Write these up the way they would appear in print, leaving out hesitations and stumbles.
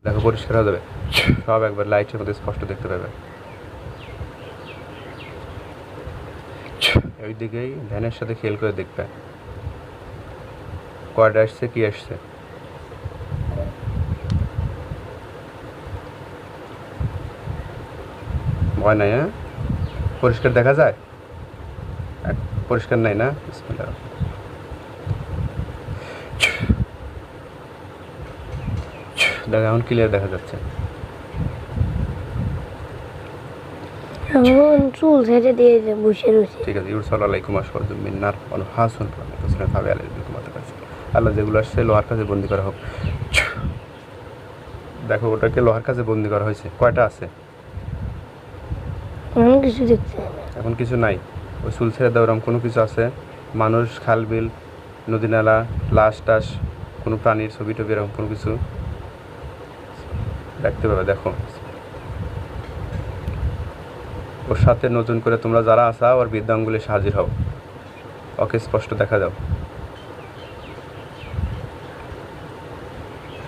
দেখো পরিষ্কার হয়ে যাবে, সব একবার লাইটের মধ্যে স্পষ্ট দেখতে পাবে। ওই দিকেই ধ্যানের সাথে খেয়াল করে দেখবে কয়টা আসছে, কি আসছে। ভয় নাই, হ্যাঁ পরিষ্কার দেখা যায়, পরিষ্কার নাই না। বিসমিল্লাহ। দেখো এখন ক্লিয়ার দেখা যাচ্ছে। চুল ছেড়ে দিয়ে বসে রয়েছে। ঠিক আছে, ইউরসাল্লাহ আলাইকুম আসওয়াজুম মিন্নার হাসুন ফাবে আলাইহি তোমাদের কাছে আল্লাহ যেগুলো আসছে লোহার কাছে বন্দি করা হোক। দেখো ওটাকে লোহার কাছে বন্দি করা হয়েছে, কয়টা আছে এখন কিছু দেখতে এখন কিছু নাই। ওই চুল ছেড়ে দেওয়া এরকম কোনো কিছু আছে, মানুষ, খাল বিল, নদী নালা, লাশ টাশ, কোনো প্রাণীর ছবি টবি এরকম কোনো কিছু দেখতে পাবে। দেখো ওর সাথে নতুন করে তোমরা যারা আসা ওর বৃদ্ধাঙ্গুলি হাজির হও, ওকে স্পষ্ট দেখা যাও।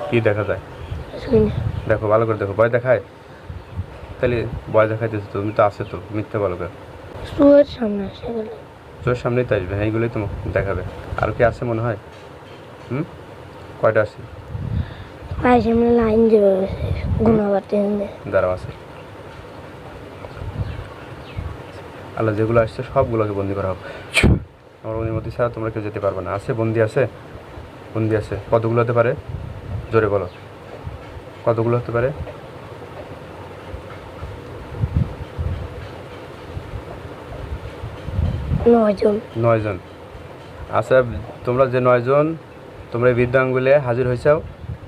কি দেখা যায় দেখো, ভালো করে দেখো। ভয় দেখায়? তাহলে ভয় দেখাইতেছো, তুমি তো আছে তো, মিথ্যে বলো কেন? চুলের সামনে আসে গেলে চোখের সামনেই তো আসবে, হ্যাঁ এইগুলোই তো দেখাবে। আর কি আছে মনে হয়? কয়টা আছে? পায়ের সামনে লাইন যাবে গুণাবাতে দাঁড়াও আছে। আল্লাহ যেগুলো আসছে সবগুলোকে বন্দি করা হোক। আমার অনুমতি ছাড়া তোমরা কেউ যেতে পারবে না। আছে বন্দি আছে, বন্দি আছে। কতগুলো হতে পারে জোরে বলো, কতগুলো হতে পারে? নয় জন। আচ্ছা তোমরা যে 9 জন তোমরা এই বৃদ্ধাঙ্গুলে হাজির হয়েছাও,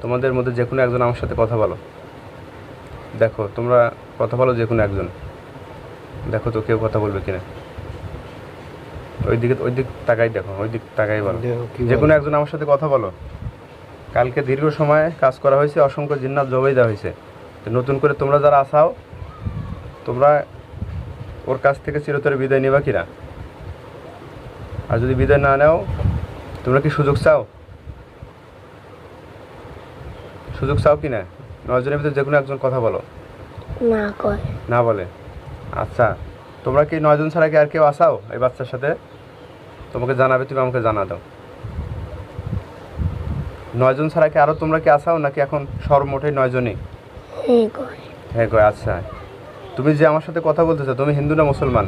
তোমাদের মধ্যে যে কোনো একজন আমার সাথে কথা বলো। দেখো তোমরা কথা বলো, যে কোনো একজন। দেখো তো কেউ কথা বলবে কিনা। ওই দিক তাকাই দেখো, ওই দিক তাকাই বলো, যে কোনো একজন আমার সাথে কথা বলো। কালকে দীর্ঘ সময় কাজ করা হয়েছে, অসংখ্য জিন্নাত জবাই দেওয়া হয়েছে। তো নতুন করে তোমরা যারা আসাও, তোমরা ওর কাছ থেকে চিরতরে বিদায় নেবা কিনা? আর যদি বিদায় না নাও, তোমরা কি সুযোগ চাও? সুযোগ চাও কি না? 9 জনের ভিতরে যে কোনো একজন কথা বলো। না কয়, না বলে? আচ্ছা তোমরা কি 9 জন ছাড়া কি আর কেউ আসাও এই বাচ্চার সাথে? তোমাকে জানাবে, তুমি আমাকে জানা দাও। 9 জন ছাড়া কি আরও তোমরা কি আসাও, নাকি এখন সর্বমোটে 9 জনই? হ্যাঁ কয়। আচ্ছা তুমি যে আমার সাথে কথা বলতেছো, তুমি হিন্দু না মুসলমান?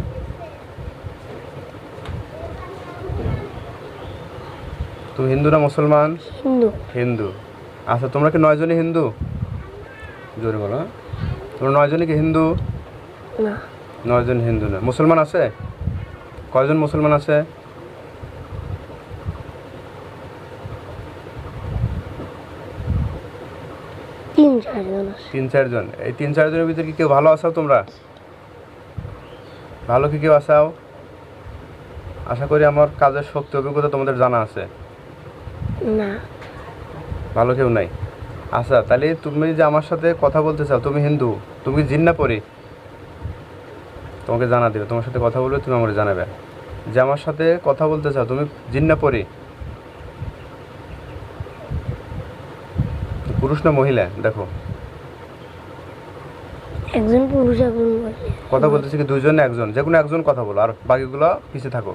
তুমি হিন্দু না মুসলমান? হিন্দু। আচ্ছা তোমরা কি 9 জনই হিন্দু? জোরে বলো। তোমরা 9 জনই কি হিন্দু? না। 9 জন হিন্দু না। মুসলমান আছে? কয়জন মুসলমান আছে? তিন চার জন। এই 3-4 জনের ভিতরে কি কেউ ভালো আসাও তোমরা? ভালো কি কেউ আসাও? আশা করি আমার কাজের শক্তি অভিজ্ঞতা তোমাদের জানা আছে। না, ভালো কেউ নাই। আচ্ছা তাহলে তুমি যে আমার সাথে কথা বলতে চাও, তুমি হিন্দু, তুমি জিন না পড়ি? তোমাকে জানা দেবে, তোমার সাথে কথা বলবে, তুমি আমাকে জানাবে। যে আমার সাথে কথা বলতে চাও, তুমি জিন না পড়ি? পুরুষ না মহিলা? দেখো একজন পুরুষ একজন কথা বলতেছি কি 2 জন না 1 জন? যে কোনো একজন কথা বলো, আর বাকিগুলো পিছিয়ে থাকো।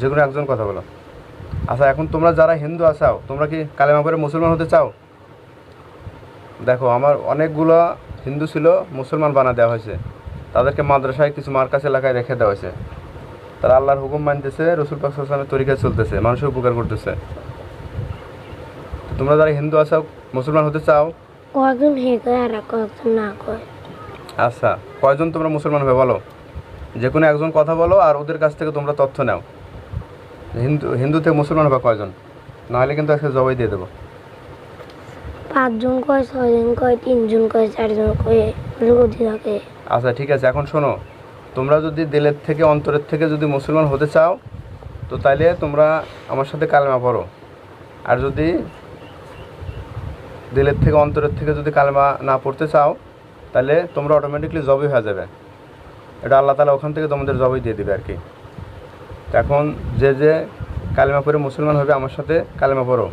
যে কোনো একজন কথা বলো। আচ্ছা এখন তোমরা যারা হিন্দু আসাও, তোমরা কি কালেমা পড়ে মুসলমান হতে চাও? দেখো আমার অনেকগুলো হিন্দু ছিল, মুসলমান বানা দেওয়া হয়েছে। তাদেরকে মাদ্রাসায় কিছু মার্কাস এলাকায় রেখে দেওয়া হয়েছে। তারা আল্লাহর হুকুম মানতেছে, রসুল পাক সাল্লাল্লাহু আলাইহি ওয়াসাল্লামের তরিকায় চলতেছে, মানুষের উপকার করতেছে। তোমরা যারা হিন্দু আসাও, মুসলমান হতে চাও? কয়েকজন হে কয় আর কয়েকজন না কয়। আচ্ছা কয়জন তোমরা মুসলমান হবে বলো? যে কোনো একজন কথা বলো, আর ওদের কাছ থেকে তোমরা তথ্য নাও। হিন্দু থেকে মুসলমান হবে কয়জন? নাহলে কিন্তু আজকে জবাই দিয়ে দেবো। 5 জন কয়, 6 জন কয়, 3 জন কয়, 4 জন কয়, রোগী থাকে। আচ্ছা ঠিক আছে, এখন শোনো, তোমরা যদি দিলের থেকে অন্তরের থেকে যদি মুসলমান হতে চাও, তো তাইলে তোমরা আমার সাথে কালেমা পড়ো। আর যদি দিলের থেকে অন্তরের থেকে যদি কালেমা না পড়তে চাও, তাহলে তোমরা অটোমেটিকলি জবাই হয়ে যাবে। এটা আল্লাহ তাআলা ওখান থেকে তোমাদের জবাই দিয়ে দেবে আর কি। এখন যে কালেমা পড়ে মুসলমান হবে, আমার সাথে কালেমা পড়ো।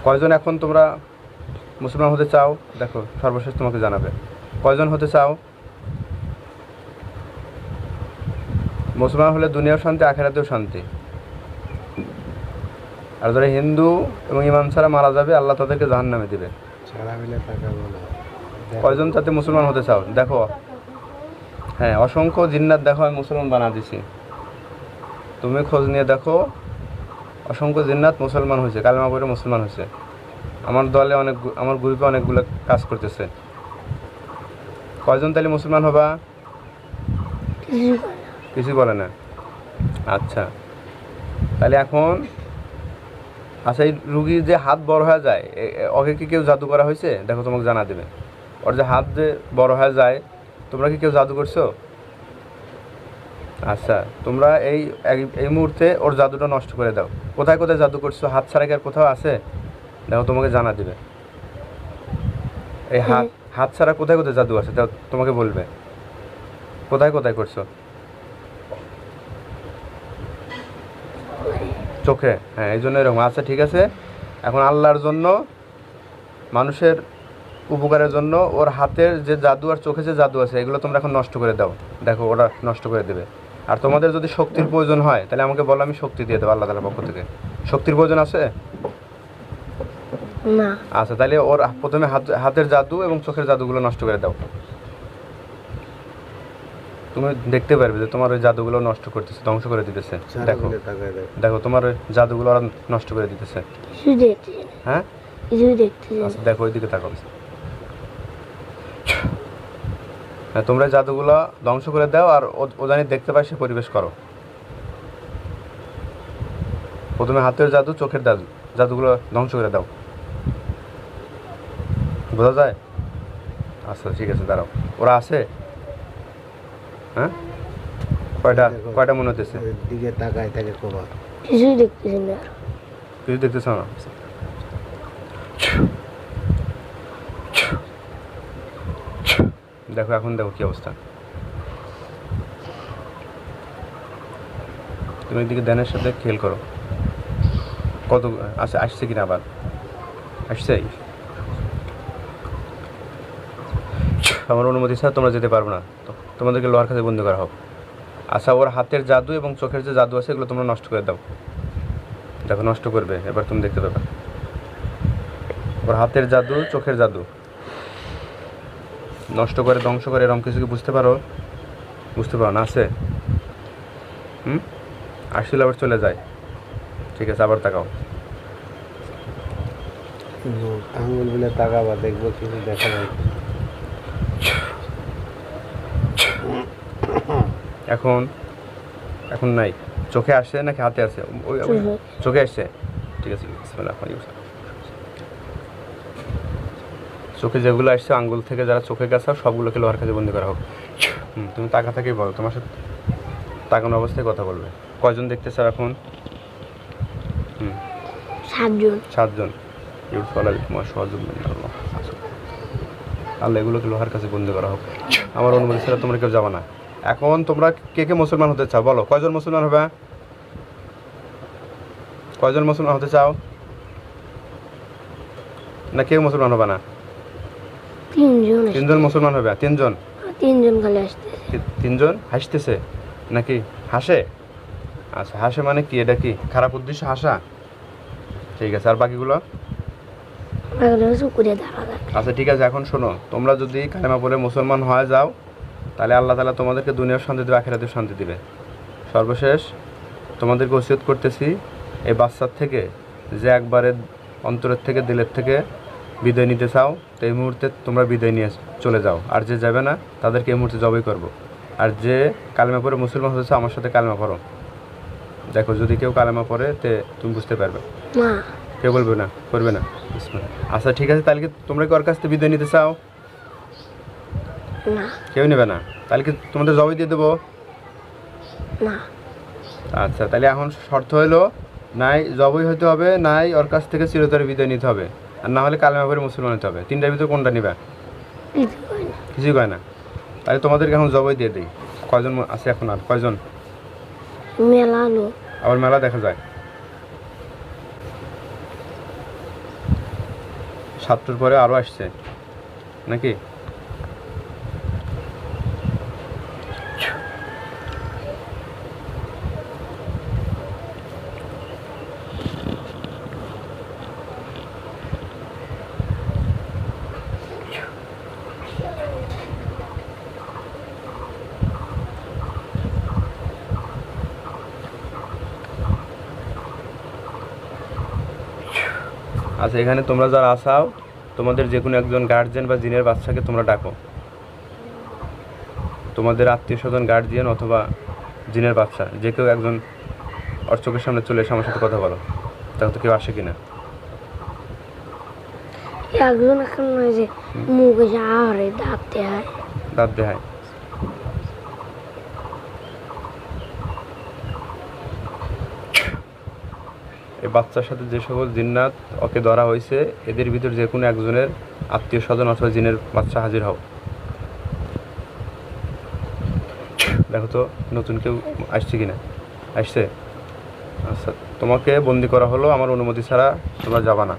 কয়জন এখন তোমরা মুসলমান হতে চাও? দেখো সর্বশেষ তোমাকে জানাবে। কয়জন হতে চাও? মুসলমান হলে দুনিয়াও শান্তি, আখেরাতেও শান্তি। আর যারা হিন্দু এবং ইমান ছাড়া মারা যাবে, আল্লাহ তাদেরকে জাহান্নামে দিবে। সারা মিলে টাকা বলো। কয়জন তাতে মুসলমান হতে চাও? দেখো, হ্যাঁ, অসংখ্য জিন্নাত দেখো আমি মুসলমান বানা দিছি। তুমি খোঁজ নিয়ে দেখো, অসংখ্য জিন্নাত মুসলমান হয়েছে, কালেমা পড়ে মুসলমান হয়েছে। আমার দলে আমার গ্রুপে অনেকগুলো কাজ করতেছে। কয়জন তাহলে মুসলমান হবা? কিছু কিছু বলে না। আচ্ছা, তাহলে এখন আচ্ছা, এই রুগীর যে হাত বড় হয়ে যায়, ওকে কি কেউ জাদু করা হয়েছে? দেখো তোমাকে জানা দেবে। ওর যে হাত যে বড় হয়ে যায়, তোমরা কি কেউ জাদু করছো? আচ্ছা, তোমরা এই মুহূর্তে ওর জাদুটা নষ্ট করে দাও। কোথায় কোথায় জাদু করছো? হাত ছাড়া কি আর কোথাও আছে? দেখো তোমাকে জানা দেবে। এই হাত ছাড়া কোথায় কোথায় জাদু আছে তোমাকে বলবে। কোথায় কোথায় করছো? চোখে, হ্যাঁ, এই জন্য এরকম। আচ্ছা ঠিক আছে, এখন আল্লাহর জন্য, মানুষের উপকারের জন্য ওর হাতের যে জাদু আর চোখে যে জাদু আছে, এগুলো তোমরা এখন নষ্ট করে দাও। দেখো ওরা নষ্ট করে দেবে। আর তোমাদের যদি শক্তির প্রয়োজন হয়, তাহলে আমাকে বলো, আমি শক্তি দিয়ে দেবো আল্লাহ তাআলার পক্ষ থেকে। শক্তির প্রয়োজন আছে? না। আচ্ছা, তাহলে ওর প্রথমে হাতের জাদু এবং চোখের জাদুগুলো নষ্ট করে দাও। তুমি দেখতে পারবে যে তোমার ওই জাদুগুলো নষ্ট করতেছে, ধ্বংস করে দিতেছে। সারা দেখো মিলে টাকা দেয়। দেখো তোমার ওই জাদুগুলো ওরা নষ্ট করে দিতেছে। কিছু দেখতেছি না, হ্যাঁ, কিছু দেখতেছি না। আচ্ছা দেখো ওইদিকে তাকাও। হ্যাঁ, তোমরা জাদুগুলো ধ্বংস করে দাও, আর ও জানি দেখতে পায় সে পরিবেশ করো। প্রথমে হাতের জাদু, চোখের জাদুগুলো ধ্বংস করে দাও। বোঝা যায়? আচ্ছা ঠিক আছে, দাঁড়াও। ওরা আছে? হ্যাঁ, কয়টা মনে হতেছে? ওই দিকে তাকায় থাকে কবা। কিছুই দেখতেছি না। কিছু দেখতেছ না? দেখো এখন দেখো কি অবস্থা। তুমি এদিকে ধ্যানের সাথে খেয়াল করো কত আচ্ছা আসছে কিনা, আবার আসছে। আমার অনুমতি ছাড়া তোমরা যেতে পারবে না, তোমাদেরকে লোহার কাছে বন্দি করা হোক। আচ্ছা, ওর হাতের জাদু এবং চোখের যে জাদু আছে, এগুলো তোমরা নষ্ট করে দাও। দেখো নষ্ট করবে, এবার তুমি দেখতে পাবে। ওর হাতের জাদু, চোখের জাদু নষ্ট করে, ধ্বংস করে, এরকম কিছু কি বুঝতে পারো? বুঝতে পারো না? আছে? আসলে আবার চলে যায়। ঠিক আছে, আবার তাকাও। আঙুল মিলে তাকাবা, দেখবো কিছু দেখা যায়। এখন নাই। চোখে আসে নাকি হাতে আছে? চোখে আসছে। ঠিক আছে, চোখে যেগুলো আসছে, আঙ্গুল থেকে যারা চোখের কাছে, সবগুলোকে লোহার কাছে বন্দি করা হোক। তুমি তাকা থেকেই বলো, তোমার সাথে তাকানো অবস্থায় কথা বলবে। কয়জন দেখতে চাও এখন? 7 জন। আল্লাহ, এগুলোকে লোহার কাছে বন্দি করা হোক। আমার অনুমতি ছাড়া তোমরা কেউ যাবে না। এখন তোমরা কে কে মুসলমান হতে চাও বলো? কয়জন মুসলমান হবে? কয়জন মুসলমান হতে চাও? না কেউ মুসলমান হবে না? 3জন মুসলমান হবে। 3জন খালি আসতেছে। 3জন হাসতেছে নাকি? হাসে? আচ্ছা, হাসে মানে কি? এটা কি খারাপ উদ্দেশ্য হাসা? ঠিক আছে, আর বাকিগুলো? আচ্ছা ঠিক আছে, এখন শোনো, তোমরা যদি কালেমা পড়ে মুসলমান হয়ে যাও, তাহলে আল্লাহ তাআলা তোমাদেরকে দুনিয়ার শান্তি দেবে, আখিরাতেও শান্তি দিবে। সর্বশেষ তোমাদেরকে ওসিয়ত করতেছি, এই বাচ্চার থেকে যে একবারে অন্তরের থেকে, দিলের থেকে বিদায় নিতে চাও, তো এই মুহূর্তে তোমরা বিদায় নিয়ে চলে যাও। আর যে যাবে না, তাদেরকে এই মুহূর্তে জবাই করবো। আর যে কালেমা পড়ে মুসলমান হতে চাও, আমার সাথে কালেমা পড়ো। দেখো যদি কেউ কালেমা পড়ে, তে তুমি বুঝতে পারবে। কেউ বলবে না, করবে না। আচ্ছা ঠিক আছে, তাহলে কি তোমরা কি ওর কাছ থেকে বিদায় নিতে চাও? না, কেউ নেবে না। তাহলে কি তোমাদের জবাই দিয়ে দেবো? না। আচ্ছা, তাহলে এখন শর্ত হলো, নাই জবাই হতে হবে, নাই ওর কাছ থেকে চিরতরে বিদায় নিতে হবে, আর না হলে কালেমা পড়ে মুসলমান হতে হবে। 3টার ভিতরে কোনটা নিবা? কিছুই কয় না। তাহলে তোমাদেরকে এখন জবাই দিয়ে দিই। কয়জন আছে এখন? আর কয়জন? মেলা লোক। আবার মেলা দেখা যায়। 7টার পরে আরও আসছে নাকি? আচ্ছা, এখানে তোমরা যারা আসাও তোমাদের যে কোনো একজন গার্জিয়ান বা জিনের বাচ্চাকে তোমরা ডাকো। তোমাদের আত্মীয় স্বজন, গার্জিয়ান অথবা জিনের বাচ্চা যে কেউ একজন ওর চোখের সামনে চলে এসে আমার সাথে কথা বলো। দেখো তো কেউ আসে কিনা। একজন এখন নয় যে মুখে আরে দাঁতে হয়, দাঁত দেখায়। এই বাচ্চার সাথে যে সকল জিন্নাত ওকে ধরা হয়েছে এদের ভিতর যে কোনো একজনের আত্মীয় স্বজন অথবা জিনের বাচ্চা হাজির হও। দেখো তো নতুন কেউ আসছে কিনা। আসছে? আচ্ছা, তোমাকে বন্দি করা হলো আমার অনুমতি ছাড়া, তোমরা যাবা না।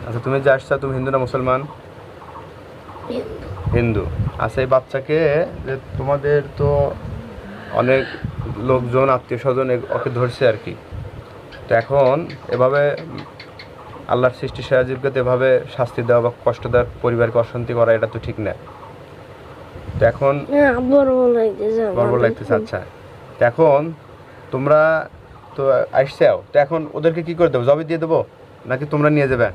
আচ্ছা, তুমি যে আসছো তুমি হিন্দু না মুসলমান? হিন্দু। আচ্ছা, এই বাচ্চাকে যে তোমাদের তো অনেক লোকজন আত্মীয় স্বজন ওকে ধরছে আর কি। তো এখন এভাবে আল্লাহর সৃষ্টি সেরাজীবকে তো এভাবে শাস্তি দেওয়া বা কষ্ট দেওয়ার, পরিবারকে অশান্তি করা, এটা তো ঠিক না। তো এখন গর্ব লাগতেছে। আচ্ছা, তো এখন তোমরা তো আসছাও, তো এখন ওদেরকে কি করে দেবো? জবাই দিয়ে দেবো নাকি তোমরা নিয়ে যাবে?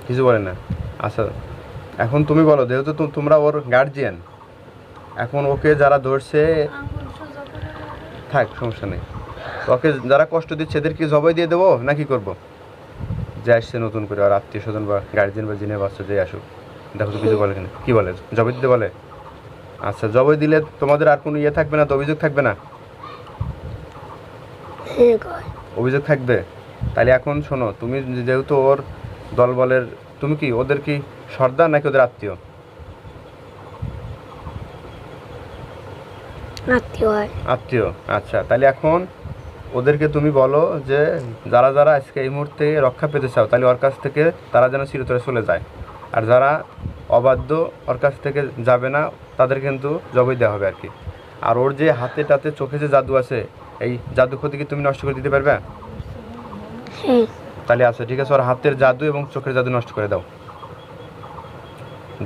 কিছু বলে না। আচ্ছা, এখন তুমি বলো, যেহেতু তোমরা ওর গার্জিয়ান, এখন ওকে যারা ধরছে থাক, সমস্যা নেই। ওকে যারা কষ্ট দিচ্ছে এদেরকে জবাই দিয়ে দেবো না কি করবো? যে আসছে নতুন করে আর আত্মীয় স্বজন বা গার্জিয়ান বা জিনের বাচ্চা যে আসুক, দেখো তো কিছু বলে কিনা। কি বলে? জবাই দিতে বলে? আচ্ছা, জবাই দিলে তোমাদের আর কোনো ইয়ে থাকবে না তো, অভিযোগ থাকবে না? অভিযোগ থাকবে। তাহলে এখন শোনো, তুমি যেহেতু ওর দলবলের, তুমি কি ওদের কি সর্দার নাকি ওদের আত্মীয়? আত্মীয়। আচ্ছা, তাহলে এখন ওদেরকে তুমি বলো যে যারা যারা আজকে এই মুহূর্তে রক্ষা পেতে চাও, তাহলে ওর কাছ থেকে তারা যেন চিরতরে চলে যায়। আর যারা অবাধ্য ওর কাছ থেকে যাবে না তাদের কিন্তু জবাই দেওয়া হবে আর কি। আর ওর যে হাতে টাতে চোখে যে জাদু আছে, এই জাদু ক্ষতি কি তুমি নষ্ট করে দিতে পারবে? তাহলে আচ্ছা, ঠিক আছে, ওর হাতের জাদু এবং চোখের জাদু নষ্ট করে দাও।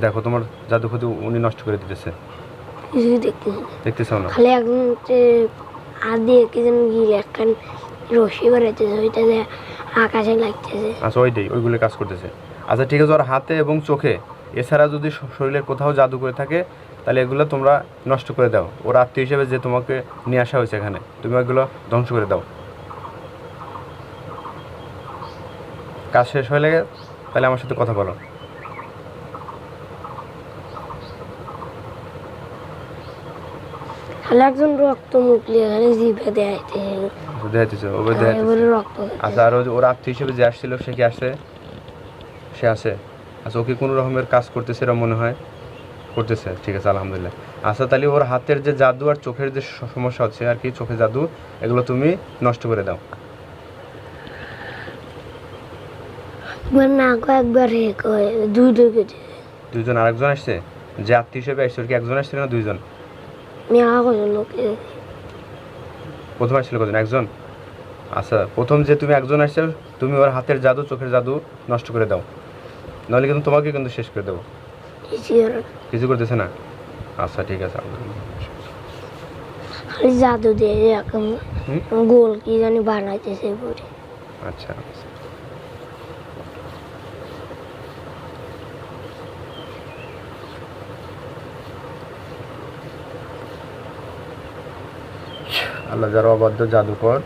দেখো তোমার জাদু ক্ষতি উনি নষ্ট করে দিতেছে। দেখতেছ না? খালি একদম আদি কি যেন গিলে একখান রশি বেড়াইতেছে, ওইটা যে আকাশে লাগতেছে। আচ্ছা, ওইগুলো কাজ করতেছে। আচ্ছা, ঠিক আছে, ওর হাতে এবং চোখে এছাড়া যদি শরীরের কোথাও জাদু করে থাকে তাহলে এগুলো তোমরা নষ্ট করে দাও। ওর আত্মীয় হিসেবে যে তোমাকে নিয়ে আসা হয়েছে এখানে, তুমি ওইগুলো ধ্বংস করে দাও। কাজ শেষ হয়ে গেলে তাহলে আমার সাথে কথা বলো। একজন রক্ত মুখলি এখানে জিভে দেখাইতেছে রক্ত। আচ্ছা, আর ওর আত্মীয় হিসেবে যে আসছিল সে কি আসে? সে আসে? আচ্ছা, ও কি কোনো রকমের কাজ করতেছে এরকম মনে হয়? করতেছে, ঠিক আছে, আলহামদুলিল্লাহ। আচ্ছা, তাহলে ওর হাতের যে জাদু আর চোখের যে সমস্যা হচ্ছে আর কি, চোখের জাদু, এগুলো তুমি নষ্ট করে দাও। না কয়েকবার দুইজন আরেকজন আসছে? যে আত্মীয় হিসেবে আসছে ওর কি একজন আসছিল না দুইজন? প্রথম আসছিল কজন? একজন। আচ্ছা, প্রথম যে তুমি একজন আসছে, তুমি ওর হাতের জাদু চোখের জাদু নষ্ট করে দাও, নাহলে কিন্তু তোমাকে কিন্তু শেষ করে দেবো। কিছু করতেছে না? আচ্ছা, ঠিক আছে, জাদু দিয়ে গোল কি জানি বানাইতেছে। আচ্ছা, আল্লাহ যারা অবাধ্য জাদুকর,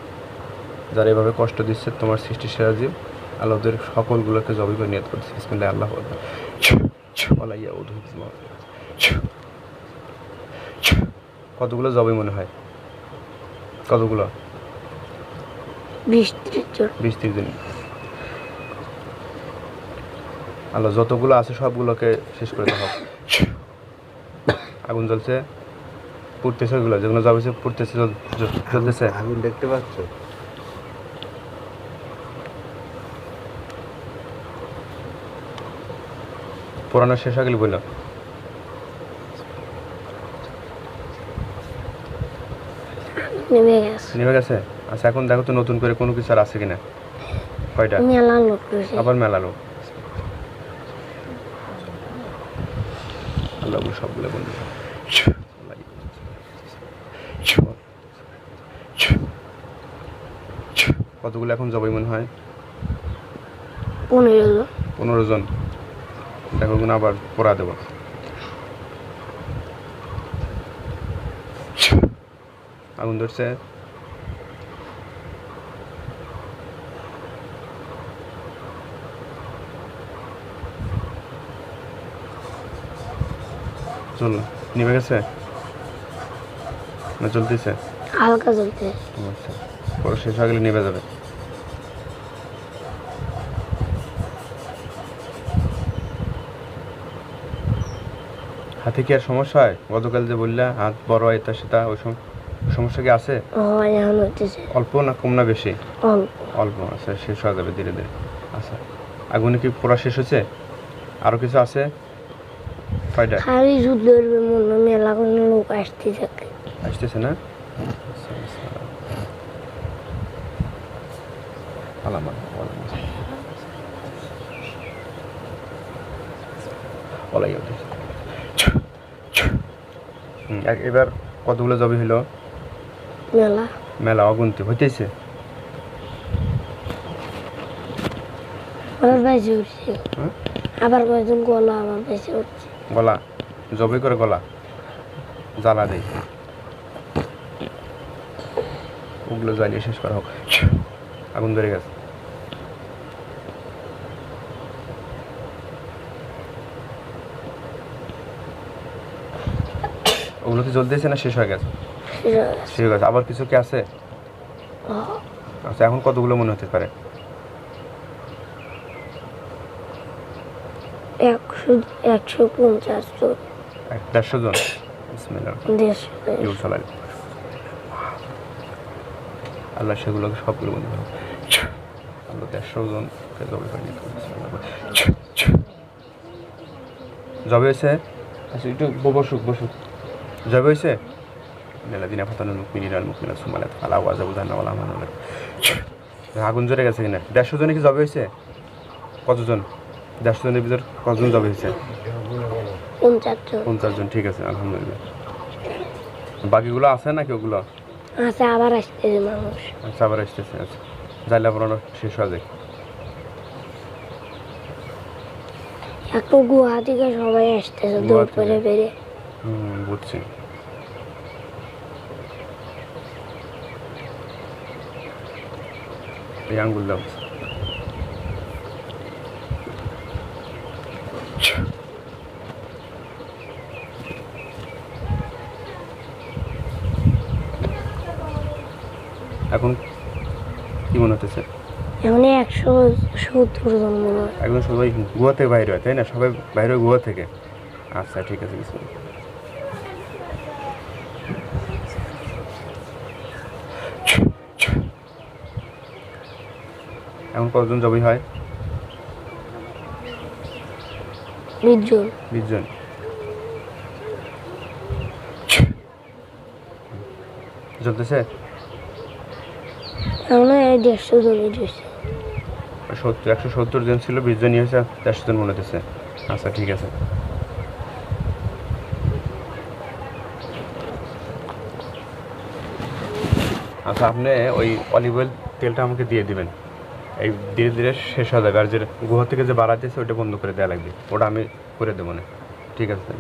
যারা এভাবে কষ্ট দিচ্ছে তোমার সৃষ্টি সেরাজীব, আল্লাহ ওদের সকলগুলোকে জবাই করে নিয়ত করছে। বিসমিল্লাহ, আল্লাহ কতগুলো জবাই মনে হয়? কতগুলো? 20-30 জন। আল্লাহ যতগুলো আছে সবগুলোকে শেষ করে দেওয়া হোক। আগুন জ্বলছে, পুড়তেছে, ওইগুলো যেগুলো জবাইছে পুড়তেছে, জ্বলতেছে। আগুন দেখতে পাচ্ছ? পুরানো শেষ হয়ে গেলে বললো নেমে গেছে নেমে গেছে। আচ্ছা এখন দেখো তো নতুন করে কোনো কিছু আর আছে কিনা। কয়টা? মেলা লোক রয়েছে আবার মেলা লোক। আল্লাহ সবগুলো বন্ধু কতগুলো এখন জবাই মনে হয়? 15 জন 15 জন। দেখো গুণ আবার পড়া দেবো। আগুন ধরছে। চল নিভে গেছে না চলতেছে? হালকা জ্বলতে আচ্ছা পরে শেষ হয়ে গেলে নিভে যাবে। হাতে কি আর সমস্যা হয়? গতকাল যে বললা হাত বড় এটা সেটা ওই সমস্যা কি আছে? হয় এখন হইতেছে অল্প না কম না বেশি? অল্প অল্প। আচ্ছা শেষ হয়ে যাবে ধীরে ধীরে। আচ্ছা আগুনে কি পোড়া শেষ হয়েছে? আরও কিছু আছে? কয়টা? খালি যুদ্ধ ধরবে মনে হয় মেলা কোনো লোক আসতে থাকে আসতেছে না? আচ্ছা, আচ্ছা। আলামা, আলামা। ওলাই উঠেছে। এবার কতগুলো জবি হইলো? মেলা মেলা অগুন্তি হইতেছে। আবার বেঁচে উঠছে হ্যাঁ? আবার কয়েকজন গলা আবার বেঁচে উঠছে গলা জবি করে গলা জ্বালা দেয়। ওগুলো জ্বালিয়ে শেষ করা হোক। আগুন ধরে গেছে। ওগুলো কি জ্বলতেছে না শেষ হয়ে গেছে? শেষ হয়ে গেছে। আবার কিছু কি আছে? আচ্ছা এখন কতগুলো মনে হতে পারে? 150 জন 150 জন। বিসমিল্লাহ। ইউ সালাম। আল্লাহ সেগুলোকে সবগুলো বন্ধ করো। আল্লাহ 150 জনকে জবে করে নিতে জবে হয়েছে। আচ্ছা একটু বসুক জবে হয়েছে। মেলাদিনা ফাতানুল মুকমিনিন আল মুকমিনাত সুমালাত আলা ওয়াজাবু জান্নাওয়ালা আমানুল্লাহ। আগুন জ্বরে গেছে কিনা? 150 জনে কি জবে হয়েছে? কতজন? 150 জনের ভিতর কতজন জবে হয়েছে? 50 জন। ঠিক আছে আলহামদুলিল্লাহ। বাকিগুলো আছে নাকি ওগুলো? আচ্ছা আবার আসতেছে মানুষ আচ্ছা আবার আসতেছে। আচ্ছা জাইলা পড়ানো শেষ হয়ে যায়। একটু গুহা থেকে সবাই আসতেছে গুহা দৌড় থেকে? করে বেরিয়ে বুঝছি। এই আঙ্গুল দাও। এখন কি মনে হতেছে? এখন 170 জন মনে হয় একদম সবাই গুহা থেকে বাইরে হয় তাই না? সবাই বাইরে হয় গুহা থেকে। আচ্ছা ঠিক আছে কিছু না। এখন কতজন জবি হয়? 20 জন 20 জন। চলতেছে? এখন 150 জনই রয়েছে 170 জন ছিল, 20 জন হয়েছে, 150 জন মনে হতেছে। আচ্ছা ঠিক আছে। আচ্ছা আপনি ওই অলিভ অয়েল তেলটা আমাকে দিয়ে দিবেন। এই ধীরে ধীরে শেষ হয়ে যাবে। আর যে গুহা থেকে যে বাড়াতেছে ওটা বন্ধ করে দেওয়া লাগবে। ওটা আমি করে দেবো না। ঠিক আছে।